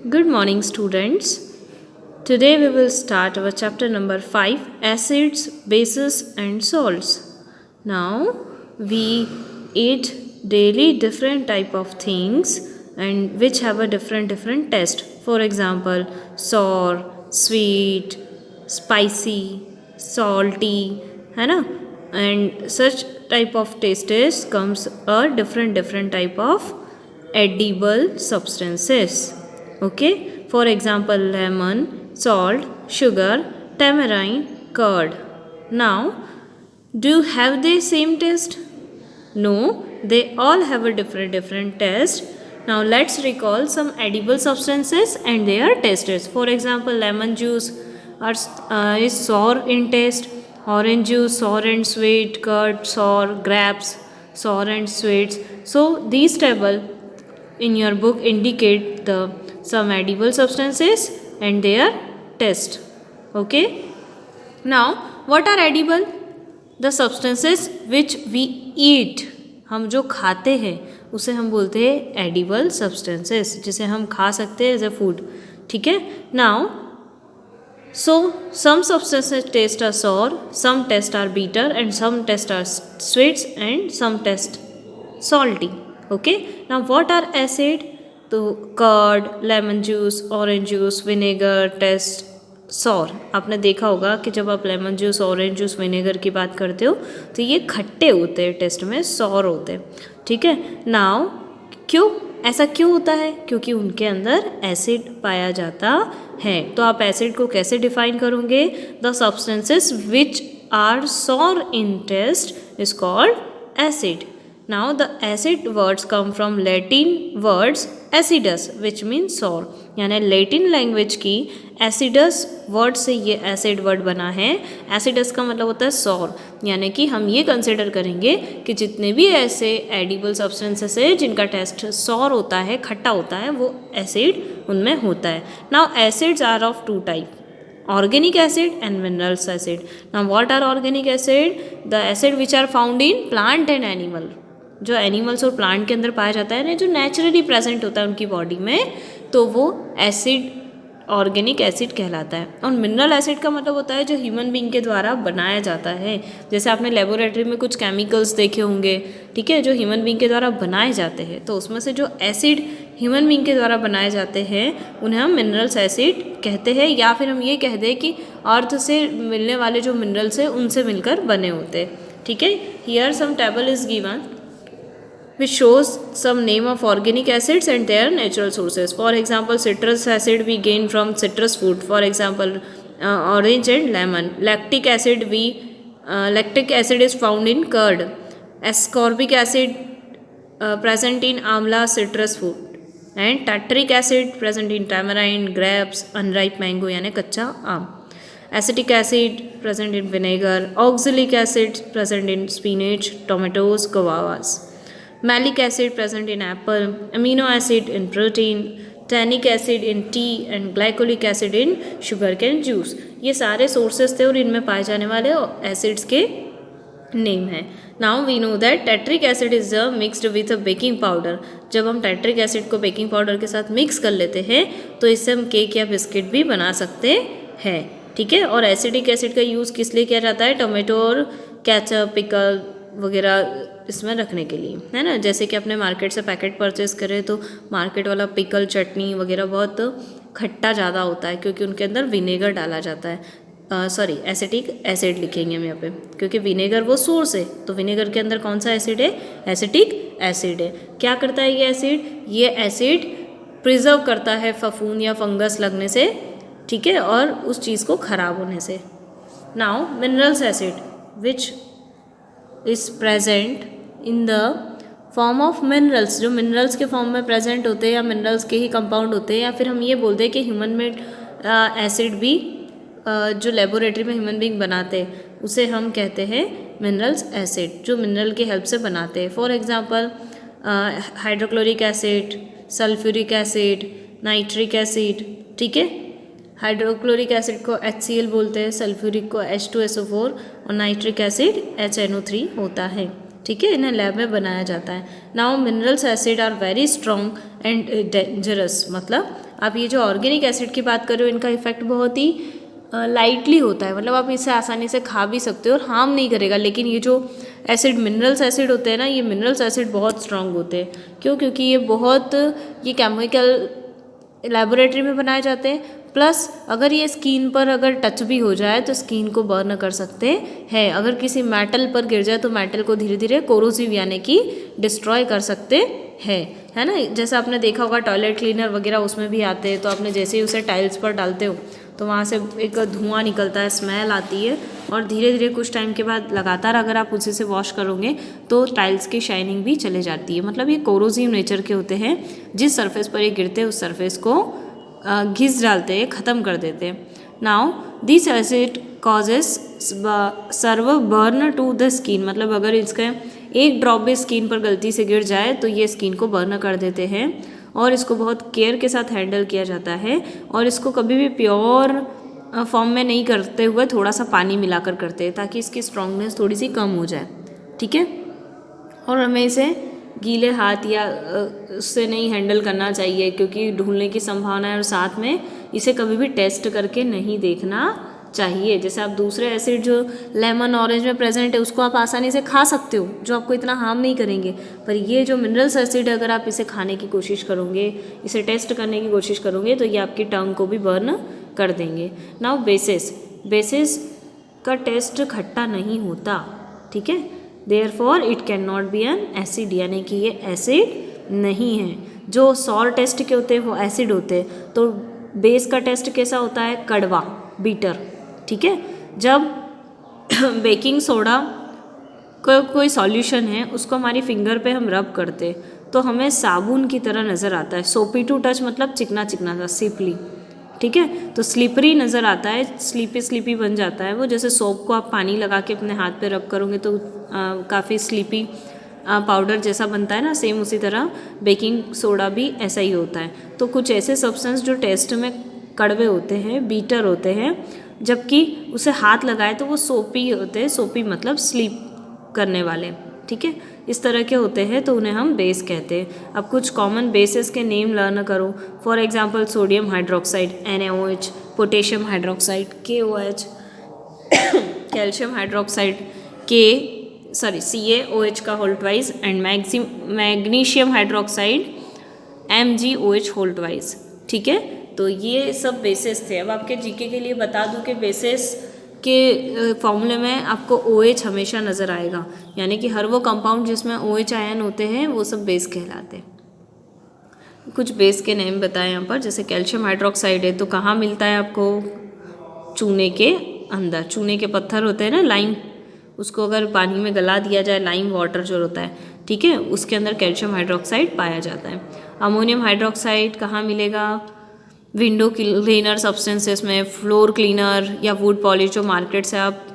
Good morning, students. Today we will start our chapter number 5 Acids, Bases, and Salts. Now we eat daily different type of things and which have a different taste. For example, sour, sweet, spicy, salty, है ना? And such type of tastes comes a different type of edible substances. Okay, for example, lemon, salt, sugar, tamarind, curd. Now, do have they same taste? No, they all have a different taste. Now let's recall some edible substances and their tastes. For example, lemon juice is sour in taste, orange juice sour and sweet, curd sour, grapes sour and sweet. So these table in your book indicate the some edible substances and their taste. Okay. Now what are edible? The substances which we eat. हम जो खाते हैं उसे हम बोलते हैं edible substances, जिसे हम खा सकते हैं एज ए फूड. ठीक है. Now so some substances taste are sour, some taste are bitter, and some taste are sweet, and some taste salty. Okay. Now what are acid? तो curd, lemon juice, orange juice, vinegar taste sour. आपने देखा होगा कि जब आप lemon juice, orange juice, vinegar की बात करते हो तो ये खट्टे होते हैं, टेस्ट में सॉर होते हैं. ठीक है. नाउ क्यों ऐसा क्यों होता है? क्योंकि उनके अंदर एसिड पाया जाता है. तो आप एसिड को कैसे डिफाइन करोगे? The substances which are sour in taste is called acid. Now the acid words come from Latin words acidus which means sour. यानी लैटिन लैंग्वेज की एसिडस वर्ड से ये एसिड वर्ड बना है. एसिडस का मतलब होता है सॉर. यानी कि हम ये कंसिडर करेंगे कि जितने भी ऐसे एडिबल सब्सटेंसेस है जिनका टेस्ट सॉर होता है, खट्टा होता है, वो एसिड उनमें होता है. Now acids are of two type, organic acid and minerals acid. Now what are organic acid? The acid which are found in plant and animal. जो एनिमल्स और प्लांट के अंदर पाया जाता है ना, जो नेचुरली प्रेजेंट होता है उनकी बॉडी में, तो वो एसिड ऑर्गेनिक एसिड कहलाता है. और मिनरल एसिड का मतलब होता है जो ह्यूमन बीइंग के द्वारा बनाया जाता है. जैसे आपने लेबोरेटरी में कुछ केमिकल्स देखे होंगे, ठीक है, जो ह्यूमन बीइंग के द्वारा बनाए जाते हैं, तो उसमें से जो एसिड ह्यूमन बीइंग के द्वारा बनाए जाते हैं उन्हें हम मिनरल्स एसिड कहते हैं. या फिर हम ये कह दें कि अर्थ से मिलने वाले जो मिनरल्स हैं उनसे मिलकर बने होते हैं. ठीक है. Here some table is given which shows some name of organic acids and their natural sources. For example, citrus acid we gain from citrus fruit. For example, orange and lemon. Lactic acid is found in curd. Ascorbic acid present in amla citrus fruit. And tartaric acid present in tamarind, grapes, unripe mango यानी कच्चा आम. Acetic acid present in vinegar. Oxalic acid present in spinach, tomatoes, guavas. Malic acid present in apple, amino acid in protein, tannic acid in tea and glycolic acid in sugarcane juice. ये सारे sources थे और इनमें पाए जाने वाले acids के name हैं. Now we know that tartaric acid is mixed with a baking powder. जब हम टेट्रिक एसिड को बेकिंग पाउडर के साथ मिक्स कर लेते हैं तो इससे हम केक या बिस्किट भी बना सकते हैं. ठीक है. और एसिडिक एसिड का यूज़ किस लिए किया जाता है? टोमेटो और केचप, पिकल वगैरह इसमें रखने के लिए, है ना. जैसे कि अपने मार्केट से पैकेट परचेस करें तो मार्केट वाला पिकल, चटनी वगैरह बहुत खट्टा ज़्यादा होता है क्योंकि उनके अंदर विनेगर डाला जाता है. सॉरी, एसिटिक एसिड लिखेंगे हम यहाँ पे क्योंकि विनेगर वो सोर्स है. तो विनेगर के अंदर कौन सा एसिड है? एसिटिक एसिड है. क्या करता है ये एसिड? ये एसिड प्रिजर्व करता है फफूंद या फंगस लगने से, ठीक है, और उस चीज़ को ख़राब होने से. Now minerals acid which is present in the form of minerals, जो मिनरल्स के फॉर्म में प्रेजेंट होते हैं या मिनरल्स के ही कंपाउंड होते हैं. या फिर हम ये बोलते हैं कि ह्यूमन मेड एसिड भी जो लेबोरेटरी में ह्यूमन बीइंग बनाते हैं उसे हम कहते हैं मिनरल्स एसिड, जो मिनरल की हेल्प से बनाते हैं. For example hydrochloric acid, sulphuric acid, nitric acid. ठीक है. हाइड्रोक्लोरिक एसिड को HCl बोलते हैं, सल्फ्यूरिक को H2SO4 और नाइट्रिक एसिड HNO3 होता है. ठीक है, इन्हें लैब में बनाया जाता है। Now minerals acid are very strong and dangerous, मतलब आप ये जो ऑर्गेनिक एसिड की बात कर रहे हो, इनका इफेक्ट बहुत ही लाइटली होता है, मतलब आप इसे आसानी से खा भी सकते हो और हार्म नहीं करेगा। लेकिन ये जो एसिड मिनरल्स एसिड होते हैं ना, ये मिनरल्स एसिड बहुत स्ट्रांग होते हैं। क्यों? क्योंकि ये केमिकल लैबोरेटरी में बनाए जाते हैं, प्लस अगर ये स्किन पर अगर टच भी हो जाए तो स्किन को बर्न कर सकते हैं। अगर किसी मेटल पर गिर जाए तो मेटल को धीरे धीरे कोरोसिव यानी कि डिस्ट्रॉय कर सकते हैं, है ना। जैसे आपने देखा होगा टॉयलेट क्लीनर वगैरह उसमें भी आते हैं, तो आपने जैसे ही उसे टाइल्स पर डालते हो तो वहाँ से एक धुआं निकलता है, स्मेल आती है, और धीरे धीरे कुछ टाइम के बाद लगातार अगर आप उसी से वॉश करोगे तो टाइल्स की शाइनिंग भी चले जाती है। मतलब ये कोरोसिव नेचर के होते हैं, जिस सरफेस पर ये गिरते हैं उस सरफेस को घिस डालते हैं, ख़त्म कर देते हैं। Now this acid causes severe burn to the skin, मतलब अगर इसका एक ड्रॉप भी स्किन पर गलती से गिर जाए तो ये स्किन को बर्न कर देते हैं, और इसको बहुत केयर के साथ हैंडल किया जाता है, और इसको कभी भी प्योर फॉर्म में नहीं करते हुए थोड़ा सा पानी मिलाकर करते हैं, ताकि इसकी स्ट्रॉन्गनेस थोड़ी सी कम हो जाए, ठीक है। और हमें इसे गीले हाथ या उससे नहीं हैंडल करना चाहिए, क्योंकि ढूंढने की संभावना है, और साथ में इसे कभी भी टेस्ट करके नहीं देखना चाहिए। जैसे आप दूसरे एसिड जो लेमन ऑरेंज में प्रेजेंट है उसको आप आसानी से खा सकते हो, जो आपको इतना हार्म नहीं करेंगे, पर ये जो मिनरल्स एसिड अगर आप इसे खाने की कोशिश करोगे, इसे टेस्ट करने की कोशिश करोगे, तो ये आपकी टंग को भी बर्न कर देंगे। नाउ बेसिस का टेस्ट खट्टा नहीं होता, ठीक है, therefore it can not be N acid, यानी कि ये एसिड नहीं है। जो सॉर टेस्ट के होते हैं वो एसिड होते हैं, तो बेस का टेस्ट कैसा होता है? कड़वा, बीटर, ठीक है। जब बेकिंग सोडा का कोई सॉल्यूशन है उसको हमारी फिंगर पे हम रब करते तो हमें साबुन की तरह नज़र आता है। सोपी टू टच मतलब चिकना चिकना सा, सिपली, ठीक है। तो स्लिपरी नज़र आता है, स्लीपी बन जाता है वो। जैसे सोप को आप पानी लगा के अपने हाथ पे रब करोगे तो काफ़ी स्लीपी पाउडर जैसा बनता है ना, सेम उसी तरह बेकिंग सोडा भी ऐसा ही होता है। तो कुछ ऐसे सब्सटेंस जो टेस्ट में कड़वे होते हैं, बीटर होते हैं, जबकि उसे हाथ लगाए तो वो सोपी होते हैं। सोपी मतलब स्लीप करने वाले, ठीक है, इस तरह के होते हैं, तो उन्हें हम बेस कहते हैं। अब कुछ कॉमन बेसिस के नेम लर्न करो। For example sodium hydroxide NaOH, potassium hydroxide KOH, calcium hydroxide CaOH का whole twice, and magnesium hydroxide MgOH whole twice, ठीक है। तो ये सब बेसिस थे। अब आपके जीके के लिए बता दूं कि बेसिस के फॉर्मूले में आपको OH हमेशा नज़र आएगा, यानी कि हर वो कंपाउंड जिसमें OH आयन होते हैं वो सब बेस कहलाते हैं। कुछ बेस के नेम बताएं यहाँ पर। जैसे कैल्शियम हाइड्रोक्साइड है तो कहाँ मिलता है आपको? चूने के अंदर। चूने के पत्थर होते हैं ना, लाइम, उसको अगर पानी में गला दिया जाए, लाइम वाटर जो होता है, ठीक है, उसके अंदर कैल्शियम हाइड्रोक्साइड पाया जाता है। अमोनियम हाइड्रोक्साइड कहाँ मिलेगा? विंडो क्लीनर सब्सटेंसेस में, फ्लोर क्लीनर या वुड पॉलिश जो मार्केट से आप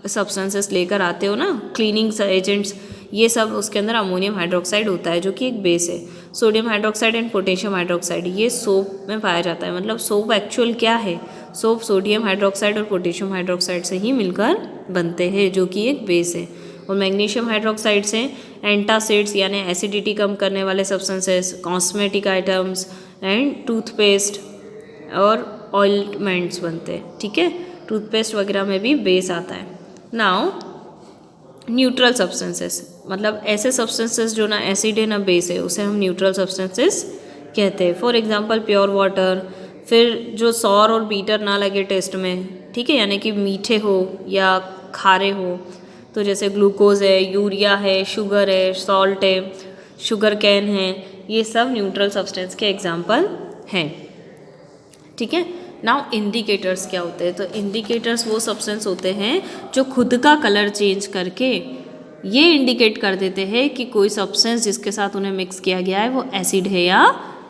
सब्सटेंसेस लेकर आते हो ना, क्लीनिंग एजेंट्स, ये सब उसके अंदर अमोनियम हाइड्रोक्साइड होता है जो कि एक बेस है। Sodium hydroxide and potassium hydroxide ये सोप में पाया जाता है। मतलब सोप एक्चुअल क्या है? सोप सोडियम हाइड्रोक्साइड और पोटेशियम हाइड्रोक्साइड से ही मिलकर बनते हैं, जो कि एक बेस है। और मैग्नीशियम हाइड्रोक्साइड से एंटासिड्स यानी एसिडिटी कम करने वाले substances, cosmetic items and toothpaste और ऑइलमेंट्स बनते हैं, ठीक है। टूथपेस्ट वगैरह में भी बेस आता है। नाउ न्यूट्रल सब्सटेंसेस, मतलब ऐसे सब्सटेंसेस जो ना एसिड है ना बेस है, उसे हम न्यूट्रल सब्सटेंसेस कहते हैं। फॉर एग्जांपल प्योर वाटर, फिर जो सॉर और बीटर ना लगे टेस्ट में, ठीक है, यानी कि मीठे हो या खारे हो, तो जैसे ग्लूकोज है, यूरिया है, शुगर है, सॉल्ट है, शुगर कैन है, ये सब न्यूट्रल सब्सटेंस के एग्जाम्पल हैं, ठीक है। नाउ इंडिकेटर्स क्या होते हैं? तो इंडिकेटर्स वो सब्सटेंस होते हैं जो खुद का कलर चेंज करके ये इंडिकेट कर देते हैं कि कोई सब्सटेंस जिसके साथ उन्हें मिक्स किया गया है वो एसिड है या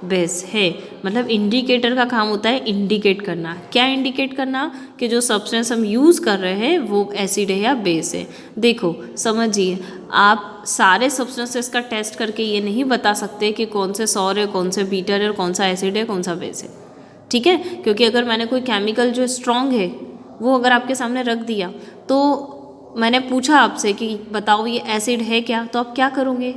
बेस है। मतलब इंडिकेटर का काम होता है इंडिकेट करना। क्या इंडिकेट करना? कि जो सब्सटेंस हम यूज़ कर रहे हैं वो एसिड है या बेस है। देखो समझिए, आप सारे सब्सटेंसेस का टेस्ट करके ये नहीं बता सकते कि कौन से सॉर है, कौन से बीटर है, कौन सा एसिड है, कौन सा बेस है, ठीक है। क्योंकि अगर मैंने कोई केमिकल जो स्ट्रॉन्ग है वो अगर आपके सामने रख दिया तो मैंने पूछा आपसे कि बताओ ये एसिड है क्या, तो आप क्या करोगे?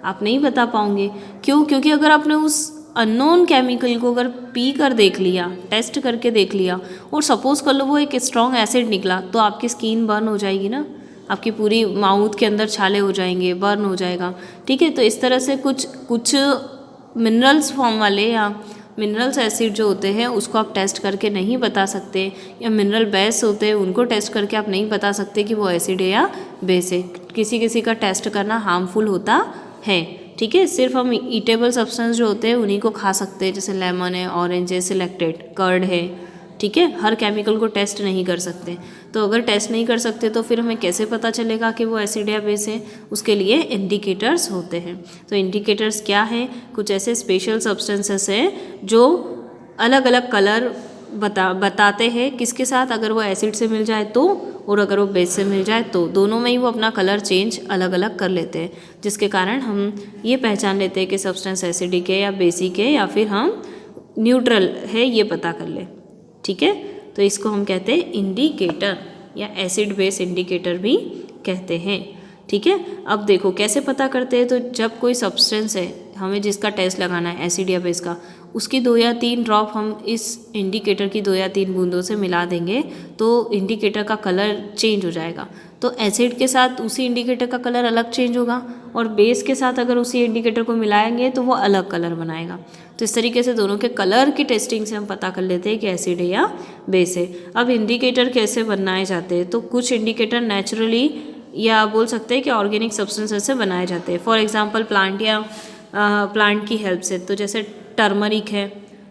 आप नहीं बता पाओगे। क्यों? क्योंकि अगर आपने उस अननोन केमिकल को अगर पी कर देख लिया, टेस्ट करके देख लिया, और सपोज कर लो वो एक स्ट्रॉन्ग एसिड निकला, तो आपकी स्किन बर्न हो जाएगी ना, आपकी पूरी माउथ के अंदर छाले हो जाएंगे, बर्न हो जाएगा। ठीक है, तो इस तरह से कुछ मिनरल्स फॉर्म वाले या मिनरल्स एसिड जो होते हैं उसको आप टेस्ट करके नहीं बता सकते, या मिनरल बेस होते हैं उनको टेस्ट करके आप नहीं बता सकते कि वो एसिड है या बेस है। किसी किसी का टेस्ट करना हार्मफुल होता है। ठीक है, सिर्फ हम ईटेबल सब्सटेंस जो होते हैं उन्हीं को खा सकते हैं, जैसे लेमन है, ऑरेंज है, सिलेक्टेड कर्ड है। ठीक है, हर केमिकल को टेस्ट नहीं कर सकते। तो अगर टेस्ट नहीं कर सकते तो फिर हमें कैसे पता चलेगा कि वो एसिड या बेस है? उसके लिए इंडिकेटर्स होते हैं। तो इंडिकेटर्स क्या है? कुछ ऐसे स्पेशल सब्सटेंसेस हैं जो अलग अलग कलर बताते हैं किसके साथ, अगर वो एसिड से मिल जाए तो, और अगर वो बेस से मिल जाए तो, दोनों में ही वो अपना कलर चेंज अलग अलग कर लेते हैं, जिसके कारण हम ये पहचान लेते हैं कि सब्सटेंस एसिडिक है या बेसिक है, या फिर हम न्यूट्रल है ये पता कर ले। ठीक है, तो इसको हम कहते हैं इंडिकेटर, या एसिड बेस इंडिकेटर भी कहते हैं। ठीक है, अब देखो कैसे पता करते हैं। तो जब कोई सब्सटेंस है, हमें जिसका टेस्ट लगाना है एसिड या बेस का, उसकी 2 या 3 ड्रॉप हम इस इंडिकेटर की 2 या 3 बूंदों से मिला देंगे तो इंडिकेटर का कलर चेंज हो जाएगा। तो एसिड के साथ उसी इंडिकेटर का कलर अलग चेंज होगा, और बेस के साथ अगर उसी इंडिकेटर को मिलाएंगे तो वो अलग कलर बनाएगा। तो इस तरीके से दोनों के कलर की टेस्टिंग से हम पता कर लेते हैं कि एसिड है या बेस है। अब इंडिकेटर कैसे बनाए जाते हैं? तो कुछ इंडिकेटर नेचुरली या बोल सकते हैं कि ऑर्गेनिक सब्सटेंसेस से बनाए जाते हैं। फॉर एग्जांपल प्लांट या प्लांट की हेल्प से। तो जैसे टर्मरिक है,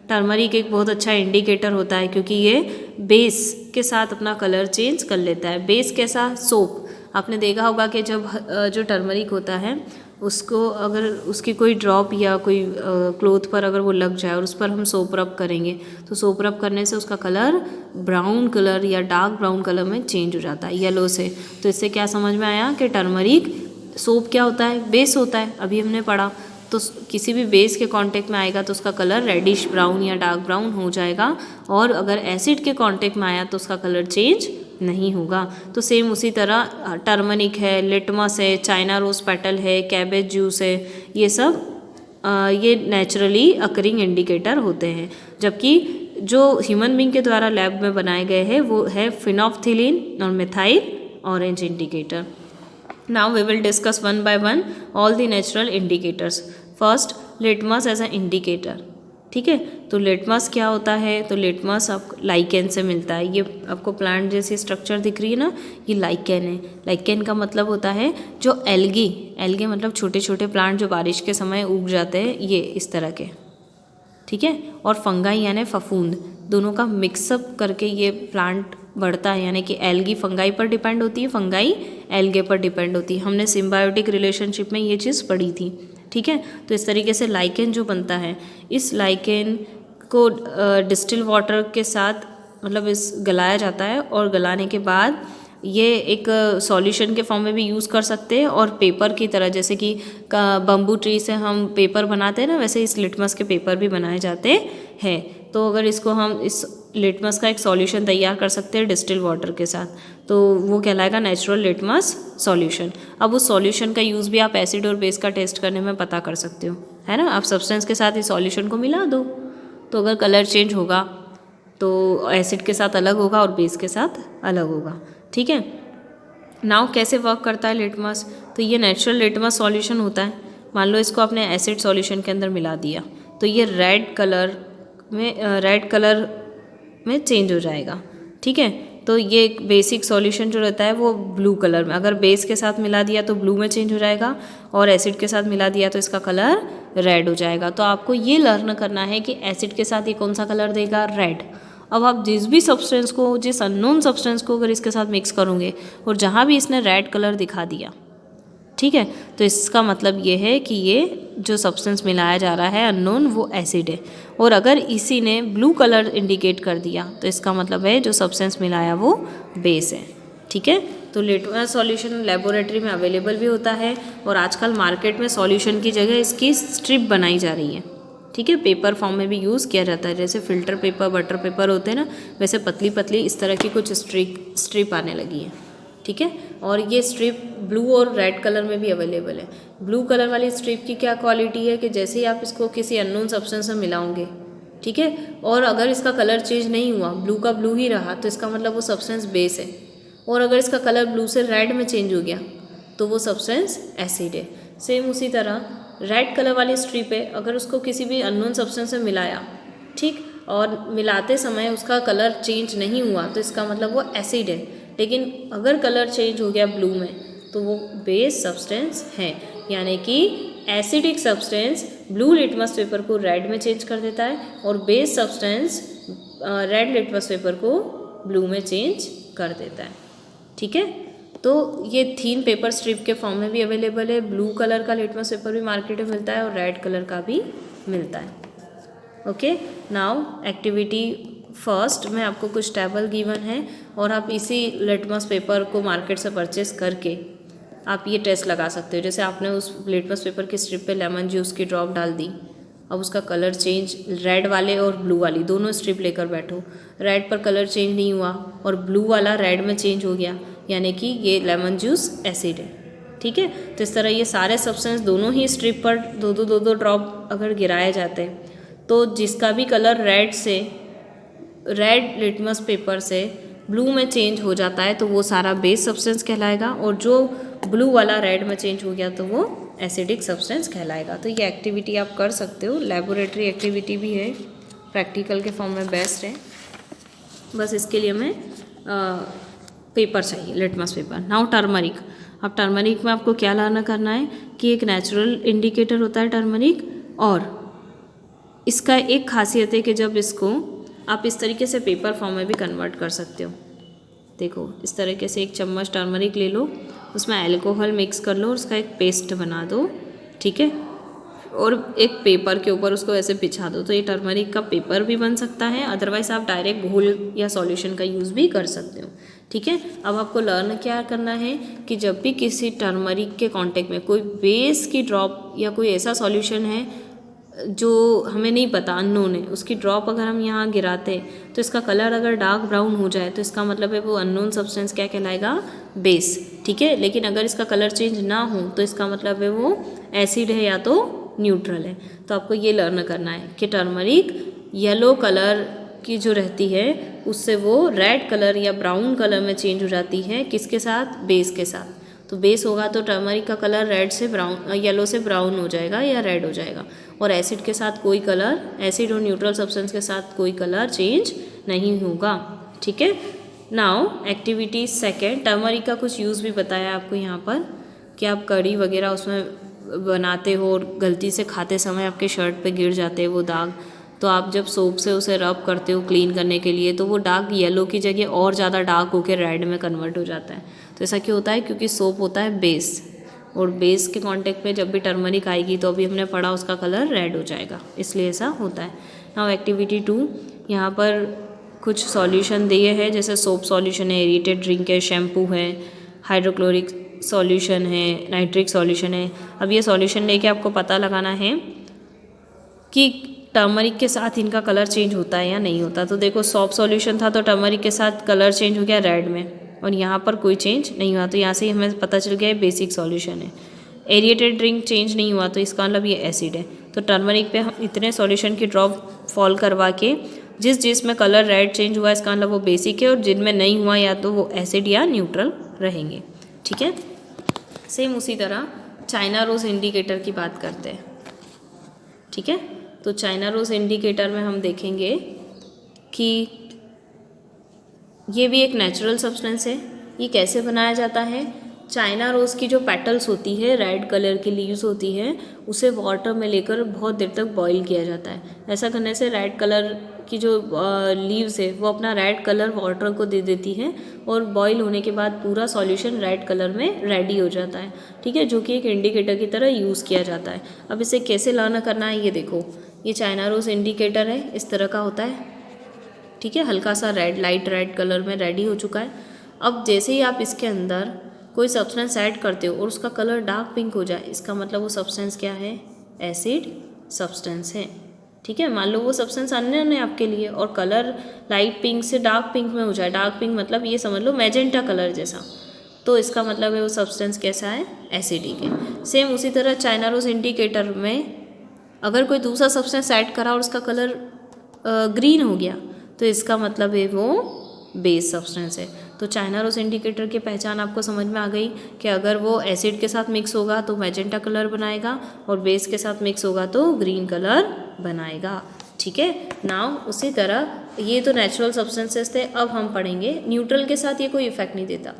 टर्मरिक एक बहुत अच्छा इंडिकेटर होता है क्योंकि ये बेस के साथ अपना कलर चेंज कर लेता है। बेस कैसा? सोप। आपने देखा होगा कि जब जो टर्मरिक होता है उसको अगर उसकी कोई ड्रॉप या कोई क्लोथ पर अगर वो लग जाए और उस पर हम सोप रब करेंगे तो सोप रब करने से उसका कलर ब्राउन कलर या डार्क ब्राउन कलर में चेंज हो जाता है, येलो से। तो इससे क्या समझ में आया कि टर्मरिक सोप क्या होता है? बेस होता है, अभी हमने पढ़ा। तो किसी भी बेस के कांटेक्ट में आएगा तो उसका कलर रेडिश ब्राउन या डार्क ब्राउन हो जाएगा, और अगर एसिड के कांटेक्ट में आया तो उसका कलर चेंज नहीं होगा। तो सेम उसी तरह टर्मरिक है, लिटमस है, चाइना रोज पेटल है, कैबेज जूस है, ये सब ये नेचुरली अकरिंग इंडिकेटर होते हैं। जबकि जो ह्यूमन बींग के द्वारा लैब में बनाए गए हैं वो है फिनोल्फथलीन और methyl orange indicator. Now we will discuss one by one all the natural indicators. First, litmus as an indicator. ठीक है, तो लिटमस क्या होता है? तो लिटमस आपको लाइकेन से मिलता है। ये आपको प्लांट जैसी स्ट्रक्चर दिख रही है ना, ये लाइकेन है। लाइकेन का मतलब होता है जो एल्गी, एल्गे मतलब छोटे छोटे प्लांट जो बारिश के समय उग जाते हैं, ये इस तरह के। ठीक है, और फंगाई यानी फफूंद, दोनों का मिक्सअप करके ये प्लांट बढ़ता है। यानी कि एल्गी फंगाई पर डिपेंड होती है, फंगाई एल्गे पर डिपेंड होती है। हमने सिम्बायोटिक रिलेशनशिप में ये चीज़ पढ़ी थी। ठीक है, तो इस तरीके से लाइकेन जो बनता है, इस लाइकेन को डिस्टिल वाटर के साथ मतलब इस गलाया जाता है, और गलाने के बाद ये एक सॉल्यूशन के फॉर्म में भी यूज़ कर सकते हैं, और पेपर की तरह, जैसे कि बम्बू ट्री से हम पेपर बनाते हैं ना, वैसे इस लिटमस के पेपर भी बनाए जाते हैं। तो अगर इसको हम इस लिटमस का एक सॉल्यूशन तैयार कर सकते हैं डिस्टिल वाटर के साथ, तो वो कहलाएगा नेचुरल लिटमस सॉल्यूशन। अब उस सॉल्यूशन का यूज़ भी आप एसिड और बेस का टेस्ट करने में पता कर सकते हो, है ना। आप सब्सटेंस के साथ इस सॉल्यूशन को मिला दो, तो अगर कलर चेंज होगा तो एसिड के साथ अलग होगा और बेस के साथ अलग होगा। ठीक है, नाउ कैसे वर्क करता है लिटमस? तो ये नेचुरल लिटमस सॉल्यूशन होता है। मान लो इसको आपने एसिड सॉल्यूशन के अंदर मिला दिया तो ये रेड कलर में चेंज हो जाएगा। ठीक है, तो ये एक बेसिक सॉल्यूशन जो रहता है वो ब्लू कलर में, अगर बेस के साथ मिला दिया तो ब्लू में चेंज हो जाएगा, और एसिड के साथ मिला दिया तो इसका कलर रेड हो जाएगा। तो आपको ये लर्न करना है कि एसिड के साथ ये कौन सा कलर देगा? रेड। अब आप जिस भी सब्सटेंस को, जिस अननोन सब्सटेंस को अगर इसके साथ मिक्स करोगे और जहाँ भी इसने रेड कलर दिखा दिया, ठीक है, तो इसका मतलब ये है कि ये जो सब्सटेंस मिलाया जा रहा है अननोन, वो एसिड है। और अगर इसी ने ब्लू कलर इंडिकेट कर दिया तो इसका मतलब है जो सब्सटेंस मिलाया वो बेस है। ठीक है, तो लिटमस सॉल्यूशन लेबोरेटरी में अवेलेबल भी होता है, और आजकल मार्केट में सॉल्यूशन की जगह इसकी स्ट्रिप बनाई जा रही है। ठीक है, पेपर फॉर्म में भी यूज़ किया जाता है, जैसे फिल्टर पेपर, बटर पेपर होते हैं ना, वैसे पतली पतली इस तरह की कुछ स्ट्रिप आने लगी है। ठीक है। और ये स्ट्रिप ब्लू और रेड कलर में भी अवेलेबल है। ब्लू कलर वाली स्ट्रिप की क्या क्वालिटी है कि जैसे ही आप इसको किसी अननोन सब्सटेंस से मिलाओगे, ठीक है, और अगर इसका कलर चेंज नहीं हुआ, ब्लू का ब्लू ही रहा, तो इसका मतलब वो सब्सटेंस बेस है। और अगर इसका कलर ब्लू से रेड में चेंज हो गया तो वो सब्सटेंस एसिड है। सेम उसी तरह रेड कलर वाली स्ट्रिप है, अगर उसको किसी भी अननोन सब्सटेंस से मिलाया, ठीक, और मिलाते समय उसका कलर चेंज नहीं हुआ तो इसका मतलब वो एसिड है। लेकिन अगर कलर चेंज हो गया ब्लू में तो वो बेस सब्सटेंस है। यानी कि acidic substance blue litmus paper को रेड में चेंज कर देता है और base substance red litmus paper को ब्लू में चेंज कर देता है, ठीक है। तो ये थीन पेपर स्ट्रिप के फॉर्म में भी अवेलेबल है। ब्लू कलर का लिटमस पेपर भी मार्केट में मिलता है और रेड कलर का भी मिलता है। ओके, नाउ एक्टिविटी फर्स्ट में आपको कुछ टेबल गिवन है और आप इसी लिटमस पेपर को मार्केट से परचेस करके आप ये टेस्ट लगा सकते हो। जैसे आपने उस लिटमस पेपर की स्ट्रिप पे लेमन जूस की ड्रॉप डाल दी, अब उसका कलर चेंज, रेड वाले और ब्लू वाली दोनों स्ट्रिप लेकर बैठो, रेड पर कलर चेंज नहीं हुआ और ब्लू वाला रेड में चेंज हो गया, यानी कि ये लेमन जूस एसिड है, ठीक है। तो इस तरह ये सारे सब्सटेंस दोनों ही स्ट्रिप पर दो दो ड्रॉप अगर गिराए जाते हैं तो जिसका भी कलर रेड लिटमस पेपर से ब्लू में चेंज हो जाता है तो वो सारा बेस सब्सटेंस कहलाएगा, और जो ब्लू वाला रेड में चेंज हो गया तो वो एसिडिक सब्सटेंस कहलाएगा। तो ये एक्टिविटी आप कर सकते हो, लेबोरेटरी एक्टिविटी भी है, प्रैक्टिकल के फॉर्म में बेस्ट है। बस इसके लिए हमें पेपर चाहिए, लिटमस पेपर। Now turmeric. अब टर्मरिक में आपको क्या लाना करना है कि एक नेचुरल इंडिकेटर होता है टर्मरिक, और इसका एक खासियत है कि जब इसको आप इस तरीके से पेपर फॉर्म में भी कन्वर्ट कर सकते हो। देखो, इस तरीके से एक चम्मच टर्मरिक ले लो, उसमें अल्कोहल मिक्स कर लो और उसका एक पेस्ट बना दो, ठीक है, और एक पेपर के ऊपर उसको ऐसे बिछा दो, तो ये टर्मरिक का पेपर भी बन सकता है। अदरवाइज आप डायरेक्ट घोल या सॉल्यूशन का यूज़ भी कर सकते हो, ठीक है। अब आपको लर्न क्या करना है कि जब भी किसी टर्मरिक के कांटेक्ट में कोई बेस की ड्रॉप या कोई ऐसा सॉल्यूशन है जो हमें नहीं पता, अननोन है, उसकी ड्रॉप अगर हम यहाँ गिराते हैं तो इसका कलर अगर डार्क ब्राउन हो जाए तो इसका मतलब है वो अननोन सब्सटेंस क्या कहलाएगा, बेस, ठीक है। लेकिन अगर इसका कलर चेंज ना हो तो इसका मतलब है वो एसिड है या तो न्यूट्रल है। तो आपको ये लर्न करना है कि टर्मरिक येलो कलर की जो रहती है उससे वो रेड कलर या ब्राउन कलर में चेंज हो जाती है, किसके साथ, बेस के साथ। तो बेस होगा तो टर्मरिक का कलर रेड से ब्राउन, येलो से ब्राउन हो जाएगा या रेड हो जाएगा, और एसिड के साथ कोई कलर, एसिड और न्यूट्रल सब्सटेंस के साथ कोई कलर चेंज नहीं होगा, ठीक है। नाउ एक्टिविटी सेकेंड, टर्मरिक का कुछ यूज़ भी बताया आपको यहाँ पर कि आप कड़ी वगैरह उसमें बनाते हो और गलती से खाते समय आपके शर्ट पे गिर जाते हैं वो दाग, तो आप जब सोप से उसे रब करते हो क्लीन करने के लिए तो वो डार्क येलो की जगह और ज़्यादा डार्क होकर रेड में कन्वर्ट हो जाता है। तो ऐसा क्यों होता है, क्योंकि सोप होता है बेस, और बेस के कांटेक्ट में जब भी टर्मरिक आएगी तो अभी हमने पढ़ा उसका कलर रेड हो जाएगा, इसलिए ऐसा होता है। नाउ एक्टिविटी 2, यहाँ पर कुछ सॉल्यूशन दिए हैं, जैसे सोप सॉल्यूशन है, एरिएटेड ड्रिंक है, शैम्पू है, हाइड्रोक्लोरिक सॉल्यूशन है, नाइट्रिक सॉल्यूशन है। अब ये सॉल्यूशन लेके आपको पता लगाना है कि टर्मरिक के साथ इनका कलर चेंज होता है या नहीं होता। तो देखो, सॉप सॉल्यूशन था तो टर्मरिक के साथ कलर चेंज हो गया रेड में, और यहाँ पर कोई चेंज नहीं हुआ, तो यहाँ से हमें पता चल गया बेसिक सॉल्यूशन है। एरिएटेड ड्रिंक चेंज नहीं हुआ तो इसका मतलब ये एसिड है। तो टर्मरिक पे हम इतने सॉल्यूशन की ड्रॉप फॉल करवा के जिसमें कलर रेड चेंज हुआ इसका मतलब वो बेसिक है, और जिनमें नहीं हुआ या तो वो एसिड या न्यूट्रल रहेंगे, ठीक है। सेम उसी तरह चाइना रोज इंडिकेटर की बात करते हैं, ठीक है। तो चाइना रोज इंडिकेटर में हम देखेंगे कि ये भी एक नेचुरल सब्सटेंस है। ये कैसे बनाया जाता है, चाइना रोज़ की जो पेटल्स होती है, रेड कलर की लीव्स होती हैं, उसे वाटर में लेकर बहुत देर तक बॉईल किया जाता है। ऐसा करने से रेड कलर की जो लीव्स है वो अपना रेड कलर वाटर को दे देती है, और बॉईल होने के बाद पूरा सॉल्यूशन रेड कलर में रेडी हो जाता है, ठीक है, जो कि एक इंडिकेटर की तरह यूज़ किया जाता है। अब इसे कैसे लर्न करना है, ये देखो, ये चाइना रोज़ इंडिकेटर है, इस तरह का होता है, ठीक है, हल्का सा रेड, लाइट रेड कलर में रेडी हो चुका है। अब जैसे ही आप इसके अंदर कोई सब्सटेंस ऐड करते हो और उसका कलर डार्क पिंक हो जाए, इसका मतलब वो सब्सटेंस क्या है, एसिड सब्सटेंस है, ठीक है। मान लो वो सब्सटेंस अननोन है आपके लिए और कलर लाइट पिंक से डार्क पिंक में हो जाए, डार्क पिंक मतलब ये समझ लो मैजेंटा कलर जैसा, तो इसका मतलब है वो सब्सटेंस कैसा है, एसिडिक है। सेम उसी तरह चाइना रोज इंडिकेटर में अगर कोई दूसरा सब्सटेंस ऐड करा और उसका कलर ग्रीन हो गया तो इसका मतलब है वो बेस सब्सटेंस है। तो चाइना रोज इंडिकेटर की पहचान आपको समझ में आ गई कि अगर वो एसिड के साथ मिक्स होगा तो मैजेंटा कलर बनाएगा और बेस के साथ मिक्स होगा तो ग्रीन कलर बनाएगा। ठीक है। नाउ उसी तरह ये तो नेचुरल सब्सटेंसेस थे। अब हम पढ़ेंगे न्यूट्रल के साथ ये कोई इफेक्ट नहीं देता।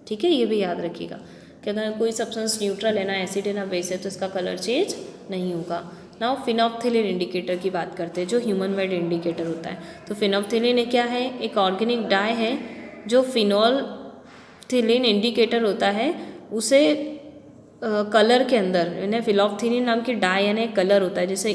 ठीक है, ये भी याद रखिएगा कि अगर कोई सब्सटेंस न्यूट्रल है, ना एसिड है ना बेस है, तो इसका कलर चेंज नहीं होगा। नाउ फिनोप्थिलीन इंडिकेटर की बात करते हैं जो ह्यूमन मेड इंडिकेटर होता है। तो फिनोप्थिलीन क्या है, एक ऑर्गेनिक डाई है जो फिनोल्थिलीन इंडिकेटर होता है उसे कलर के अंदर यानी फिनोप्थिलीन नाम की डाई यानी कलर होता है, जैसे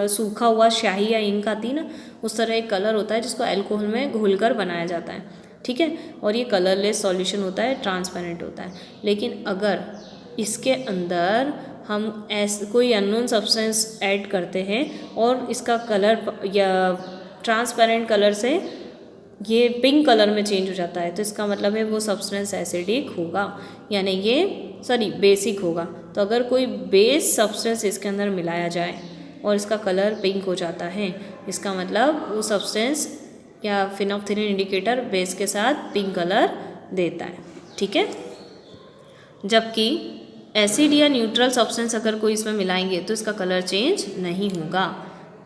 सूखा हुआ स्याही या इंक आती ना, उस तरह एक कलर होता है जिसको अल्कोहल में घोलकर बनाया जाता है। ठीक है, और ये कलरलेस सॉल्यूशन होता है, ट्रांसपेरेंट होता है। लेकिन अगर इसके अंदर हम कोई अननोन सब्सटेंस ऐड करते हैं और इसका कलर या ट्रांसपेरेंट कलर से ये पिंक कलर में चेंज हो जाता है तो इसका मतलब है वो सब्सटेंस एसिडिक होगा, यानी ये बेसिक होगा। तो अगर कोई बेस सब्सटेंस इसके अंदर मिलाया जाए और इसका कलर पिंक हो जाता है, इसका मतलब वो सब्सटेंस या फिनोप्थिलीन इंडिकेटर बेस के साथ पिंक कलर देता है। ठीक है, जबकि एसिड या न्यूट्रल सब्सटेंस अगर कोई इसमें मिलाएंगे तो इसका कलर चेंज नहीं होगा।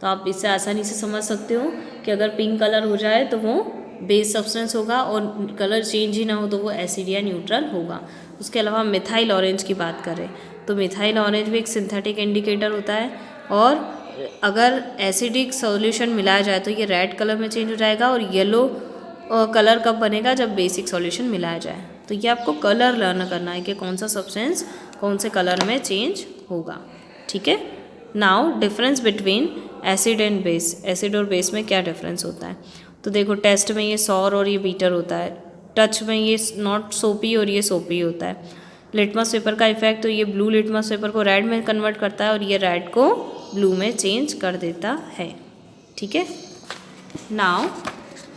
तो आप इससे आसानी से समझ सकते हो कि अगर पिंक कलर हो जाए तो वो बेस सब्सटेंस होगा और कलर चेंज ही ना हो तो वो एसिड या न्यूट्रल होगा। उसके अलावा मिथाइल ऑरेंज की बात करें तो मिथाइल ऑरेंज भी एक सिंथेटिक इंडिकेटर होता है और अगर एसिडिक सॉल्यूशन मिलाया जाए तो ये रेड कलर में चेंज हो जाएगा और येलो कलर कब बनेगा, जब बेसिक सॉल्यूशन मिलाया जाए। तो ये आपको कलर लर्न करना है कि कौन सा सब्सटेंस कौन से कलर में चेंज होगा। ठीक है। Now difference between acid and base, acid और बेस में क्या डिफरेंस होता है। तो देखो टेस्ट में ये सॉर और ये बीटर होता है, टच में ये नॉट सोपी और ये सोपी होता है। लिटमस पेपर का इफेक्ट तो ये ब्लू लिटमस पेपर को रेड में कन्वर्ट करता है और ये रेड को ब्लू में चेंज कर देता है। ठीक है। नाउ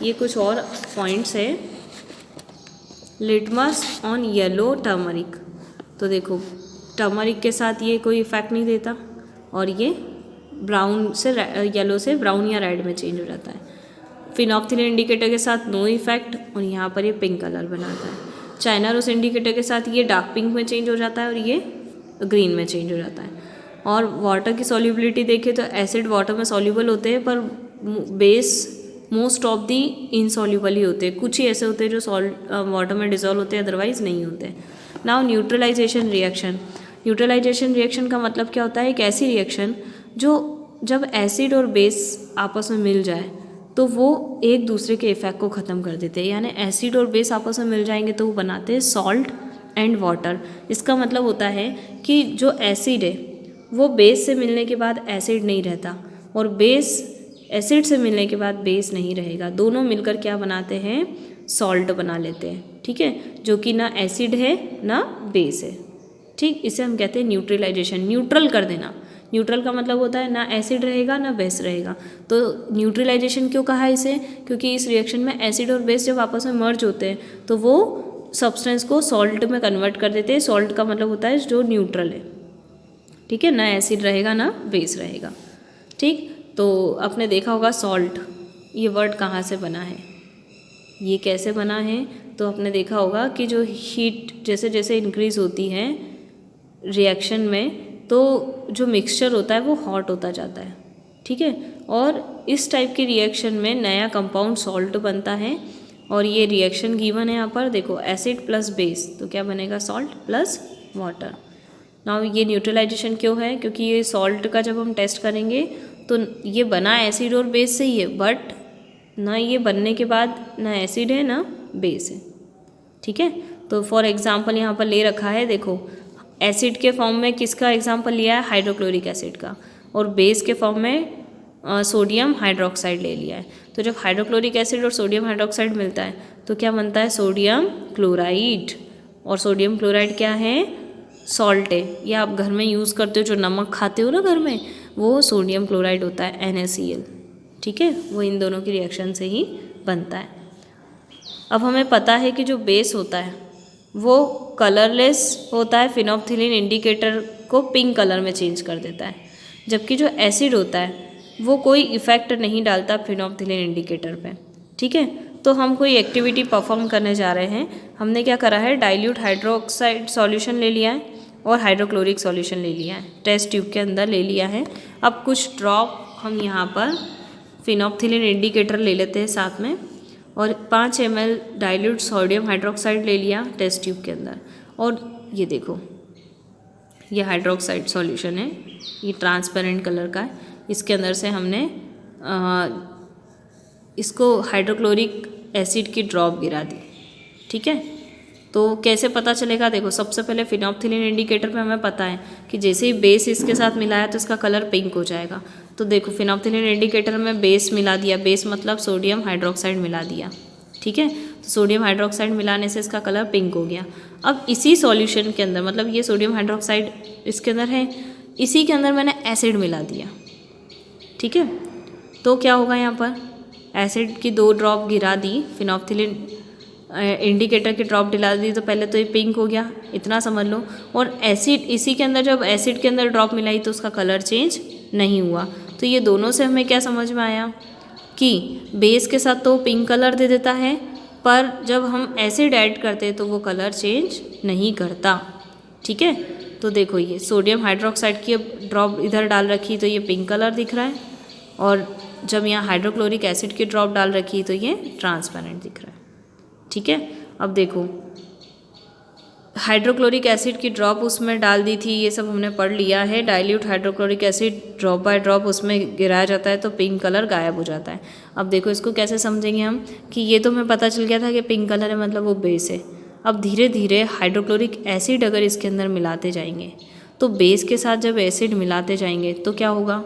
ये कुछ और पॉइंट्स है। लिटमस ऑन येलो टर्मरिक, तो देखो टर्मरिक के साथ ये कोई इफेक्ट नहीं देता और ये ब्राउन से येलो से ब्राउन या रेड में चेंज हो जाता है। फिनोप्थिलीन इंडिकेटर के साथ नो इफेक्ट और यहाँ पर ये पिंक कलर बनाता है। चाइना रोज इंडिकेटर के साथ ये डार्क पिंक में चेंज हो जाता है और ये ग्रीन में चेंज हो जाता है। और वाटर की सॉल्युबिलिटी देखें तो एसिड वाटर में सॉल्युबल होते हैं पर base most of the insoluble ही होते हैं। कुछ ही ऐसे होते हैं जो वाटर में डिजोल्व होते हैं, अदरवाइज नहीं होते। Now neutralisation reaction, neutralisation reaction का मतलब क्या होता है, एक ऐसी रिएक्शन जो जब एसिड और बेस आपस में मिल जाए तो वो एक दूसरे के इफेक्ट को ख़त्म कर देते हैं। यानी एसिड और बेस आपस में मिल जाएंगे तो वो बनाते हैं सॉल्ट एंड वाटर। इसका मतलब होता है कि जो एसिड है वो बेस से मिलने के बाद एसिड नहीं रहता और बेस एसिड से मिलने के बाद बेस नहीं रहेगा। दोनों मिलकर क्या बनाते हैं, सॉल्ट बना लेते हैं। ठीक है, जो कि ना एसिड है ना बेस है। ठीक, इसे हम कहते हैं न्यूट्रलाइजेशन, न्यूट्रल कर देना। न्यूट्रल का मतलब होता है ना एसिड रहेगा ना बेस रहेगा। तो न्यूट्रलाइजेशन क्यों कहा इसे, क्योंकि इस रिएक्शन में एसिड और बेस जब आपस में मर्ज होते हैं तो वो सब्सटेंस को सॉल्ट में कन्वर्ट कर देते हैं। सॉल्ट का मतलब होता है जो न्यूट्रल है। ठीक है, ना एसिड रहेगा ना बेस रहेगा। ठीक, तो आपने देखा होगा सॉल्ट ये वर्ड कहाँ से बना है, ये कैसे बना है। तो आपने देखा होगा कि जो हीट जैसे जैसे इंक्रीज़ होती है रिएक्शन में तो जो मिक्सचर होता है वो हॉट होता जाता है। ठीक है, और इस टाइप की रिएक्शन में नया कंपाउंड सॉल्ट बनता है और ये रिएक्शन गिवन है यहाँ पर देखो एसिड प्लस बेस, तो क्या बनेगा सॉल्ट प्लस वाटर। नाउ ये न्यूट्रलाइजेशन क्यों है, क्योंकि ये सॉल्ट का जब हम टेस्ट करेंगे तो ये बना एसिड और बेस से ही है, बट ना ये बनने के बाद ना एसिड है ना बेस है। ठीक है, तो फॉर एग्जांपल यहाँ पर ले रखा है, देखो एसिड के फॉर्म में किसका एग्जांपल लिया है, हाइड्रोक्लोरिक एसिड का, और बेस के फॉर्म में सोडियम हाइड्रोक्साइड ले लिया है। तो जब हाइड्रोक्लोरिक एसिड और सोडियम हाइड्रोक्साइड मिलता है तो क्या बनता है, सोडियम क्लोराइड। और सोडियम क्लोराइड क्या है, सॉल्ट है। ये आप घर में यूज़ करते हो, जो नमक खाते हो ना घर में, वो सोडियम क्लोराइड होता है NaCl। ठीक है, वो इन दोनों की रिएक्शन से ही बनता है। अब हमें पता है कि जो बेस होता है वो कलरलेस होता है, फिनोल्फथालीन इंडिकेटर को पिंक कलर में चेंज कर देता है। जबकि जो एसिड होता है वो कोई इफ़ेक्ट नहीं डालता फिनोल्फथालीन इंडिकेटर पे। ठीक है, तो हम कोई एक्टिविटी परफॉर्म करने जा रहे हैं। हमने क्या करा है, डाइल्यूट हाइड्रोक्साइड सॉल्यूशन ले लिया है और हाइड्रोक्लोरिक सॉल्यूशन ले लिया है, टेस्ट ट्यूब के अंदर ले लिया है। अब कुछ ड्रॉप हम यहाँ पर फिनोल्फथालीन इंडिकेटर ले लेते हैं साथ में, और 5 ml डाइल्यूट सोडियम हाइड्रोक्साइड ले लिया टेस्ट ट्यूब के अंदर। और ये देखो, ये हाइड्रोक्साइड सॉल्यूशन है, ये ट्रांसपेरेंट कलर का है। इसके अंदर से हमने इसको हाइड्रोक्लोरिक एसिड की ड्रॉप गिरा दी। ठीक है, तो कैसे पता चलेगा, देखो सबसे पहले फिनोल्फथालीन इंडिकेटर पे हमें पता है कि जैसे ही बेस इसके साथ मिलाया तो इसका कलर पिंक हो जाएगा। तो देखो फिनोल्फथालीन इंडिकेटर में बेस मिला दिया, बेस मतलब सोडियम हाइड्रोक्साइड मिला दिया। ठीक है, तो सोडियम हाइड्रोक्साइड मिलाने से इसका कलर पिंक हो गया। अब इसी सॉल्यूशन के अंदर, मतलब ये सोडियम हाइड्रोक्साइड इसके अंदर है, इसी के अंदर मैंने एसिड मिला दिया। ठीक है, तो क्या होगा, यहाँ पर एसिड की 2 ड्रॉप गिरा दी, फिनोल्फथालीन इंडिकेटर की ड्रॉप दिला दी, तो पहले तो ये पिंक हो गया, इतना समझ लो। और एसिड, इसी के अंदर जब एसिड के अंदर ड्रॉप मिलाई तो उसका कलर चेंज नहीं हुआ। तो ये दोनों से हमें क्या समझ में आया कि बेस के साथ तो पिंक कलर दे देता है, पर जब हम एसिड ऐड करते हैं तो वो कलर चेंज नहीं करता। ठीक है, तो देखो ये सोडियम हाइड्रोक्साइड की ड्रॉप इधर डाल रखी तो ये पिंक कलर दिख रहा है, और जब यहाँ हाइड्रोक्लोरिक एसिड की ड्रॉप डाल रखी तो ये ट्रांसपेरेंट दिख रहा है। ठीक है, अब देखो हाइड्रोक्लोरिक एसिड की ड्रॉप उसमें डाल दी थी, ये सब हमने पढ़ लिया है। Dilute hydrochloric acid drop by drop उसमें गिराया जाता है तो पिंक कलर गायब हो जाता है। अब देखो इसको कैसे समझेंगे हम, कि ये तो हमें पता चल गया था कि पिंक कलर है मतलब वो बेस है। अब धीरे धीरे हाइड्रोक्लोरिक एसिड अगर इसके अंदर मिलाते जाएंगे तो बेस के साथ जब एसिड मिलाते जाएंगे तो क्या होगा,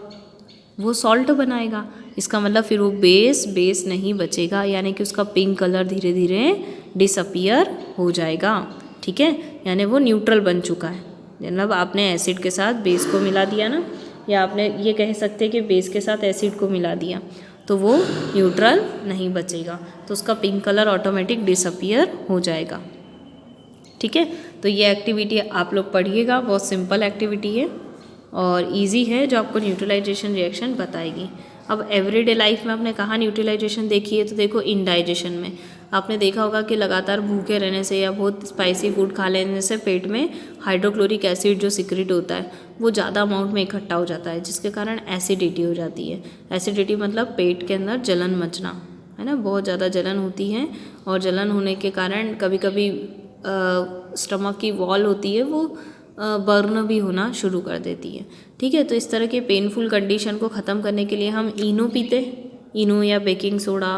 वो सॉल्ट बनाएगा। इसका मतलब फिर वो बेस नहीं बचेगा, यानी कि उसका पिंक कलर धीरे धीरे डिसअपियर हो जाएगा। ठीक है, यानी वो न्यूट्रल बन चुका है। मतलब आपने एसिड के साथ बेस को मिला दिया ना, या आपने ये कह सकते हैं कि बेस के साथ एसिड को मिला दिया तो वो न्यूट्रल नहीं बचेगा, तो उसका पिंक कलर ऑटोमेटिक डिसअपियर हो जाएगा। ठीक है, तो ये एक्टिविटी आप लोग पढ़िएगा, बहुत सिंपल एक्टिविटी है और इजी है, जो आपको न्यूट्रलाइजेशन रिएक्शन बताएगी। अब एवरीडे लाइफ में आपने कहाँ न्यूट्रलाइजेशन देखी है, तो देखो इंडाइजेशन में आपने देखा होगा कि लगातार भूखे रहने से या बहुत स्पाइसी फूड खा लेने से पेट में हाइड्रोक्लोरिक एसिड जो सिक्रेट होता है वो ज़्यादा अमाउंट में इकट्ठा हो जाता है, जिसके कारण एसिडिटी हो जाती है। एसिडिटी मतलब पेट के अंदर जलन मचना, है ना, बहुत ज़्यादा जलन होती है, और जलन होने के कारण कभी कभी स्टमक की वॉल होती है वो बर्न भी होना शुरू कर देती है। ठीक है, तो इस तरह के पेनफुल कंडीशन को ख़त्म करने के लिए हम इनो पीते, इनो या बेकिंग सोडा।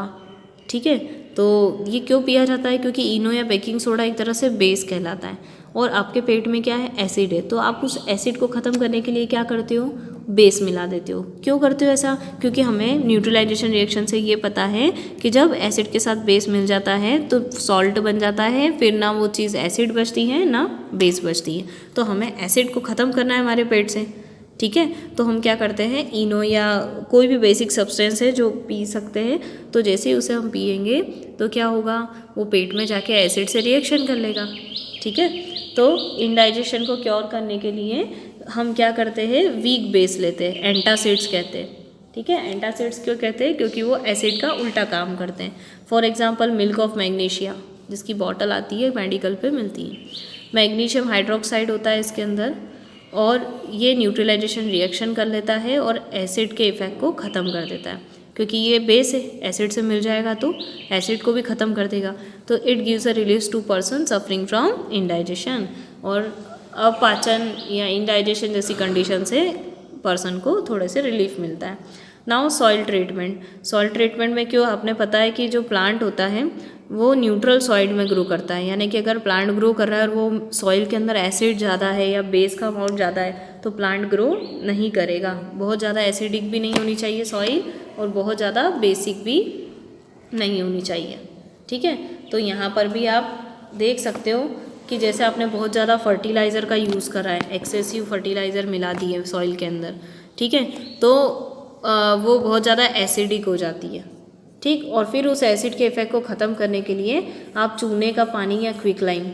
ठीक है, तो ये क्यों पिया जाता है, क्योंकि इनो या बेकिंग सोडा एक तरह से बेस कहलाता है, और आपके पेट में क्या है, एसिड है, तो आप उस एसिड को ख़त्म करने के लिए क्या करते हो, बेस मिला देते हो। क्यों करते हो ऐसा, क्योंकि हमें न्यूट्रलाइजेशन रिएक्शन से ये पता है कि जब एसिड के साथ बेस मिल जाता है तो सॉल्ट बन जाता है, फिर ना वो चीज़ एसिड बचती है ना बेस बचती है, तो हमें एसिड को ख़त्म करना है हमारे पेट से। ठीक है, तो हम क्या करते हैं, इनो या कोई भी बेसिक सब्सटेंस है जो पी सकते हैं, तो जैसे ही उसे हम पिएंगे तो क्या होगा, वो पेट में जाके एसिड से रिएक्शन कर लेगा। ठीक है, तो इंडाइजेशन को क्योर करने के लिए हम क्या करते हैं, वीक बेस लेते हैं, एंटासिड्स कहते हैं। ठीक है, एंटासिड्स क्यों कहते हैं, क्योंकि वो एसिड का उल्टा काम करते हैं। For example milk of magnesia, जिसकी बॉटल आती है मेडिकल पे मिलती है, मैग्नीशियम हाइड्रोक्साइड होता है इसके अंदर, और ये न्यूट्रलाइजेशन रिएक्शन कर लेता है और एसिड के इफेक्ट को ख़त्म कर देता है, क्योंकि ये बेस है, एसिड से मिल जाएगा तो एसिड को भी ख़त्म कर देगा। तो it gives a relief to person suffering from indigestion, और अपाचन या इंडाइजेशन जैसी कंडीशन से पर्सन को थोड़े से रिलीफ मिलता है। Now soil treatment, soil treatment में क्यों, आपने पता है कि जो प्लांट होता है वो न्यूट्रल सॉइल में ग्रो करता है, यानी कि अगर प्लांट ग्रो कर रहा है और वो सॉइल के अंदर एसिड ज़्यादा है या बेस का अमाउंट ज़्यादा है तो प्लांट ग्रो नहीं करेगा। बहुत ज़्यादा एसिडिक भी नहीं होनी चाहिए सॉइल, और बहुत ज़्यादा बेसिक भी नहीं होनी चाहिए। ठीक है, तो यहाँ पर भी आप देख सकते हो कि जैसे आपने बहुत ज़्यादा फर्टिलाइज़र का यूज़ करा है, एक्सेसिव फर्टिलाइज़र मिला दिए सॉइल के अंदर, ठीक है, तो वो बहुत ज़्यादा एसिडिक हो जाती है। ठीक, और फिर उस एसिड के इफेक्ट को ख़त्म करने के लिए आप चूने का पानी या क्विकलाइन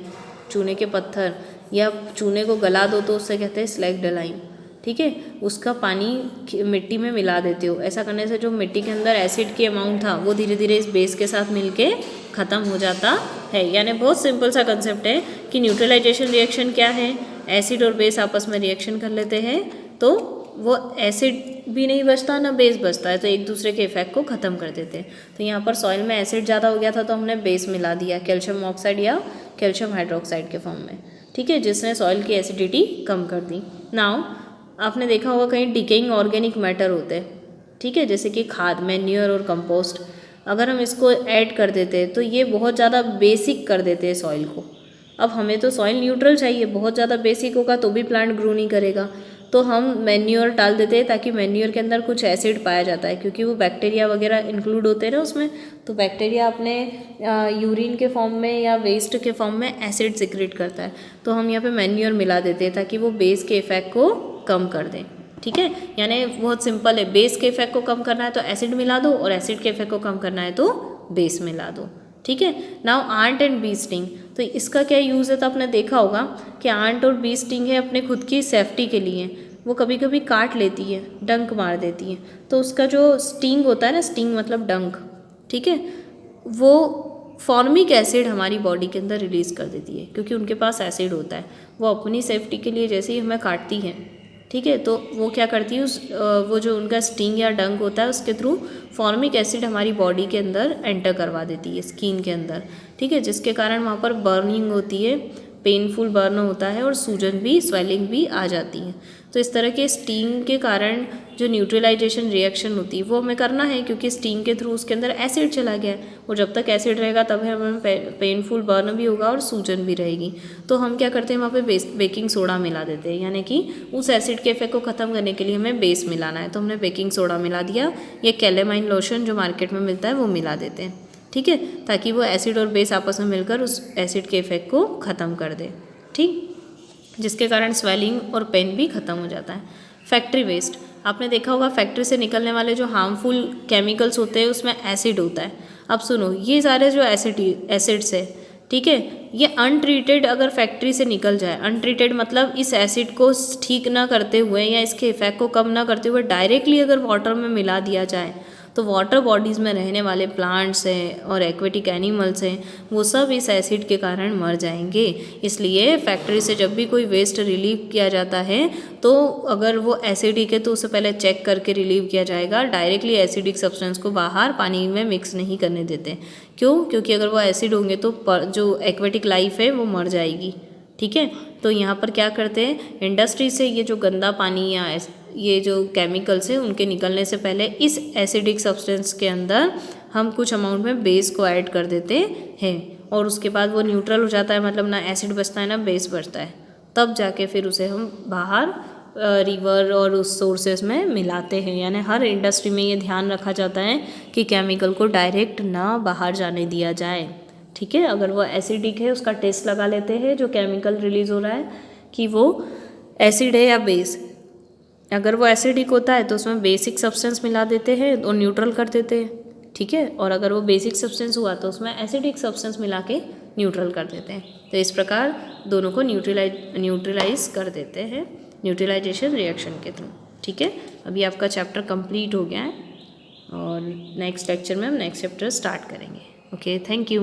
चूने के पत्थर या चूने को गला दो तो उससे कहते हैं स्लैगडालाइन, ठीक है, उसका पानी मिट्टी में मिला देते हो। ऐसा करने से जो मिट्टी के अंदर एसिड की अमाउंट था वो धीरे धीरे इस बेस के साथ मिलके ख़त्म हो जाता है। यानी बहुत सिंपल सा कंसेप्ट है कि न्यूट्रलाइजेशन रिएक्शन क्या है, एसिड और बेस आपस में रिएक्शन कर लेते हैं तो वो एसिड भी नहीं बचता ना बेस बचता है, तो एक दूसरे के इफेक्ट को ख़त्म कर देते हैं। तो यहाँ पर सॉइल में एसिड ज़्यादा हो गया था तो हमने बेस मिला दिया कैल्शियम ऑक्साइड या कैल्शियम हाइड्रोक्साइड के फॉर्म में, ठीक है, जिसने सॉइल की एसिडिटी कम कर दी। नाउ आपने देखा होगा कहीं डिकेइंग ऑर्गेनिक मैटर होते हैं, ठीक है, जैसे कि खाद, मैन्योर और कंपोस्ट, अगर हम इसको ऐड कर देते हैं तो ये बहुत ज़्यादा बेसिक कर देते हैं सॉइल को। अब हमें तो सॉइल न्यूट्रल चाहिए, बहुत ज़्यादा बेसिक होगा तो भी प्लांट ग्रो नहीं करेगा, तो हम मैन्योर डाल देते हैं ताकि मैन्योर के अंदर कुछ एसिड पाया जाता है, क्योंकि वो बैक्टीरिया वगैरह इंक्लूड होते हैं ना उसमें, तो बैक्टीरिया अपने यूरिन के फॉर्म में या वेस्ट के फॉर्म में एसिड सिक्रेट करता है, तो हम यहाँ पे मैन्योर मिला देते हैं ताकि वो बेस के इफेक्ट को कम कर दें, ठीक है। यानी बहुत सिंपल है, बेस के इफेक्ट को कम करना है तो एसिड मिला दो और एसिड के इफेक्ट को कम करना है तो बेस मिला दो, ठीक है। Now ant and bee sting, तो इसका क्या यूज़ है, तो आपने देखा होगा कि आंट और बी स्टिंग है अपने खुद की सेफ्टी के लिए, वो कभी कभी काट लेती है, डंक मार देती है, तो उसका जो स्टिंग होता है ना, स्टिंग मतलब डंक, ठीक है, वो फॉर्मिक एसिड हमारी बॉडी के अंदर रिलीज़ कर देती है, क्योंकि उनके पास एसिड होता है, वो अपनी सेफ्टी के लिए जैसे ही हमें काटती है, ठीक है, तो वो क्या करती है वो जो उनका स्टिंग या डंक होता है उसके थ्रू फॉर्मिक एसिड हमारी बॉडी के अंदर एंटर करवा देती है स्किन के अंदर, ठीक है, जिसके कारण वहाँ पर बर्निंग होती है, पेनफुल बर्न होता है और सूजन भी, स्वेलिंग भी आ जाती है। तो इस तरह के स्टिंग के कारण जो न्यूट्रलाइजेशन रिएक्शन होती है वो हमें करना है, क्योंकि स्टिंग के थ्रू उसके अंदर एसिड चला गया है, और जब तक एसिड रहेगा तब हमें पेनफुल बर्न भी होगा और सूजन भी रहेगी। तो हम क्या करते हैं, वहाँ पे बेकिंग सोडा मिला देते हैं, यानी कि उस एसिड के इफेक्ट को ख़त्म करने के लिए हमें बेस मिलाना है, तो हमने बेकिंग सोडा मिला दिया, या कैलेमाइन लोशन जो मार्केट में मिलता है वो मिला देते हैं, ठीक है, ताकि वो एसिड और बेस आपस में मिलकर उस एसिड के इफेक्ट को ख़त्म कर दे, ठीक, जिसके कारण स्वेलिंग और पेन भी ख़त्म हो जाता है। फैक्ट्री वेस्ट, आपने देखा होगा फैक्ट्री से निकलने वाले जो हार्मफुल केमिकल्स होते हैं उसमें एसिड होता है। अब सुनो, ये सारे जो एसिड्स है, ठीक है, ये अनट्रीटेड अगर फैक्ट्री से निकल जाए, अनट्रीटेड मतलब इस एसिड को ठीक ना करते हुए या इसके इफेक्ट को कम ना करते हुए डायरेक्टली अगर वाटर में मिला दिया जाए, तो वाटर बॉडीज़ में रहने वाले प्लांट्स हैं और एक्वेटिक एनिमल्स हैं, वो सब इस एसिड के कारण मर जाएंगे। इसलिए फैक्ट्री से जब भी कोई वेस्ट रिलीव किया जाता है तो अगर वो एसिडिक है तो उसे पहले चेक करके रिलीव किया जाएगा, डायरेक्टली एसिडिक सब्सटेंस को बाहर पानी में मिक्स नहीं करने देते। क्यों? क्योंकि अगर वो एसिड होंगे तो जो एक्वेटिक लाइफ है वो मर जाएगी, ठीक है। तो यहाँ पर क्या करते हैं, इंडस्ट्री से ये जो गंदा पानी या ये जो केमिकल्स हैं उनके निकलने से पहले इस एसिडिक सब्सटेंस के अंदर हम कुछ अमाउंट में बेस को ऐड कर देते हैं, और उसके बाद वो न्यूट्रल हो जाता है, मतलब ना एसिड बचता है ना बेस बचता है, तब जाके फिर उसे हम बाहर रिवर और उस सोर्सेज में मिलाते हैं। यानी हर इंडस्ट्री में ये ध्यान रखा जाता है कि केमिकल को डायरेक्ट ना बाहर जाने दिया जाए, ठीक है। अगर वो एसिडिक है उसका टेस्ट लगा लेते हैं, जो केमिकल रिलीज़ हो रहा है कि वो एसिड है या बेस। अगर वो एसिडिक होता है तो उसमें बेसिक सब्सटेंस मिला देते हैं और न्यूट्रल कर देते हैं, ठीक है, और अगर वो बेसिक सब्सटेंस हुआ तो उसमें एसिडिक सब्सटेंस मिला के न्यूट्रल कर देते हैं। तो इस प्रकार दोनों को न्यूट्रलाइज कर देते हैं न्यूट्रलाइजेशन रिएक्शन के थ्रू, ठीक है। अभी आपका चैप्टर कंप्लीट हो गया है और नेक्स्ट लेक्चर में हम नेक्स्ट चैप्टर स्टार्ट करेंगे। Okay, thank you.